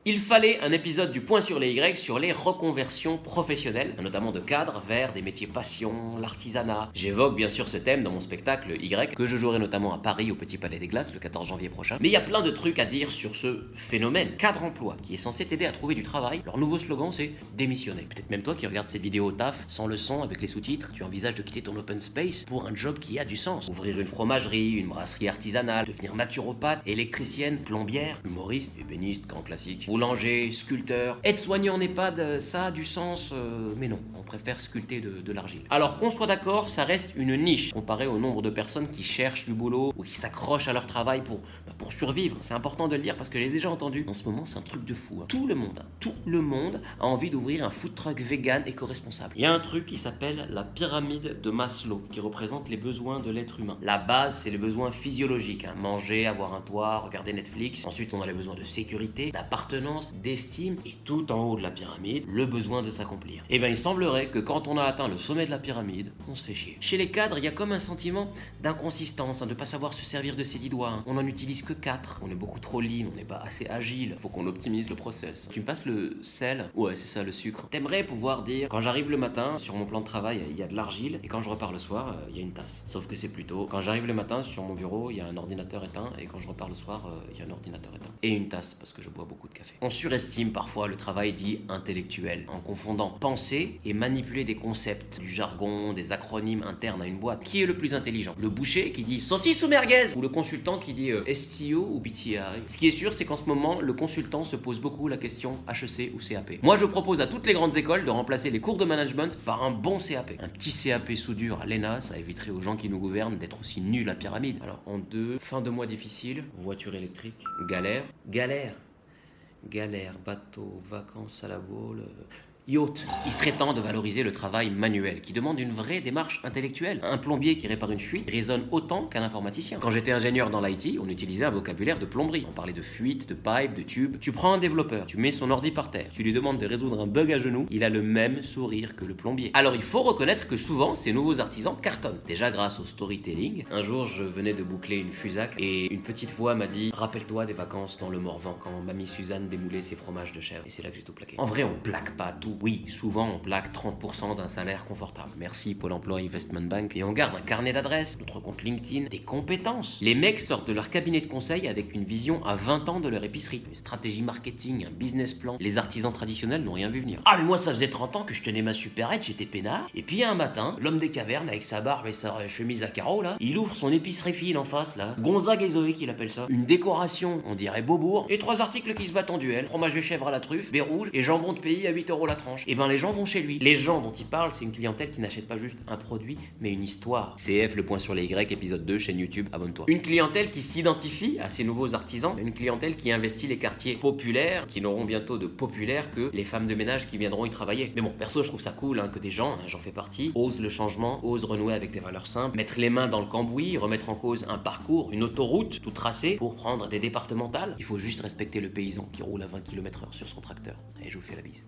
Il fallait un épisode du Point sur les Y sur les reconversions professionnelles, notamment de cadres vers des métiers passion, l'artisanat. J'évoque bien sûr ce thème dans mon spectacle Y, que je jouerai notamment à Paris au Petit Palais des Glaces le 14 janvier prochain. Mais il y a plein de trucs à dire sur ce phénomène. Cadre emploi, qui est censé t'aider à trouver du travail. Leur nouveau slogan, c'est démissionner. Peut-être même toi qui regardes ces vidéos au taf, sans le son, avec les sous-titres, tu envisages de quitter ton open space pour un job qui a du sens. Ouvrir une fromagerie, une brasserie artisanale, devenir naturopathe, électricienne, plombière, humoriste, ébéniste, grand classique. Boulanger, sculpteur, aide-soignant en EHPAD, ça a du sens, mais non, on préfère sculpter de l'argile. Alors qu'on soit d'accord, ça reste une niche comparé au nombre de personnes qui cherchent du boulot ou qui s'accrochent à leur travail pour survivre. C'est important de le dire parce que j'ai déjà entendu. En ce moment, c'est un truc de fou. Tout le monde a envie d'ouvrir un food truck vegan éco-responsable. Il y a un truc qui s'appelle la pyramide de Maslow qui représente les besoins de l'être humain. La base, c'est les besoins physiologiques, manger, avoir un toit, regarder Netflix. Ensuite, on a les besoins de sécurité, d'appartenance, d'estime, et tout en haut de la pyramide, le besoin de s'accomplir. Et bien il semblerait que quand on a atteint le sommet de la pyramide, on se fait chier. Chez les cadres, il y a comme un sentiment d'inconsistance, de ne pas savoir se servir de ses 10 doigts. On n'en utilise que 4, on est beaucoup trop lean, on n'est pas assez agile, faut qu'on optimise le process. Tu me passes le sel? Ouais, c'est ça, le sucre. T'aimerais pouvoir dire, quand j'arrive le matin, sur mon plan de travail, il y a de l'argile, et quand je repars le soir, il y a une tasse. Sauf que c'est plutôt, quand j'arrive le matin, sur mon bureau, il y a un ordinateur éteint, et quand je repars le soir, il y a un ordinateur éteint. Et une tasse, parce que je bois beaucoup de café. On surestime parfois le travail dit intellectuel, en confondant penser et manipuler des concepts, du jargon, des acronymes internes à une boîte. Qui est le plus intelligent? Le boucher qui dit saucisse ou merguez? Ou le consultant qui dit STO ou BTI? Ce qui est sûr, c'est qu'en ce moment, le consultant se pose beaucoup la question HEC ou CAP. Moi, je propose à toutes les grandes écoles de remplacer les cours de management par un bon CAP. Un petit CAP soudure à l'ENA, ça éviterait aux gens qui nous gouvernent d'être aussi nuls à pyramide. Alors, en 2, fin de mois difficile, voiture électrique, galère, bateau, vacances à la boule, yacht. Il serait temps de valoriser le travail manuel, qui demande une vraie démarche intellectuelle. Un plombier qui répare une fuite résonne autant qu'un informaticien. Quand j'étais ingénieur dans l'IT, on utilisait un vocabulaire de plomberie. On parlait de fuite, de pipe, de tube. Tu prends un développeur, tu mets son ordi par terre, tu lui demandes de résoudre un bug à genoux, il a le même sourire que le plombier. Alors il faut reconnaître que souvent, ces nouveaux artisans cartonnent. Déjà grâce au storytelling. Un jour, je venais de boucler une Fusac et une petite voix m'a dit « Rappelle-toi des vacances dans le Morvan quand mamie Suzanne démoulait ses fromages de chèvre. » Et c'est là que j'ai tout plaqué. En vrai, on plaque pas tout. Oui, souvent on plaque 30% d'un salaire confortable. Merci Pôle Emploi Investment Bank. Et on garde un carnet d'adresses, notre compte LinkedIn, des compétences. Les mecs sortent de leur cabinet de conseil avec une vision à 20 ans de leur épicerie. Une stratégie marketing, un business plan. Les artisans traditionnels n'ont rien vu venir. Ah mais moi ça faisait 30 ans que je tenais ma supérette, j'étais peinard. Et puis un matin, l'homme des cavernes avec sa barbe et sa chemise à carreaux là, il ouvre son épicerie fine en face là. Gonzague et Zoé qu'il appelle ça. Une décoration, on dirait Beaubourg. Et 3 articles qui se battent en duel. Fromage de chèvre à la truffe, baie rouge et jambon de pays à 8 € la tranche. Et ben les gens vont chez lui. Les gens dont il parle, c'est une clientèle qui n'achète pas juste un produit, mais une histoire. CF, le point sur les Y, épisode 2, chaîne YouTube, abonne-toi. Une clientèle qui s'identifie à ces nouveaux artisans, une clientèle qui investit les quartiers populaires, qui n'auront bientôt de populaires que les femmes de ménage qui viendront y travailler. Mais bon, perso, je trouve ça cool que des gens, j'en fais partie, osent le changement, osent renouer avec des valeurs simples, mettre les mains dans le cambouis, remettre en cause un parcours, une autoroute tout tracée pour prendre des départementales. Il faut juste respecter le paysan qui roule à 20 km/h sur son tracteur. Et je vous fais la bise.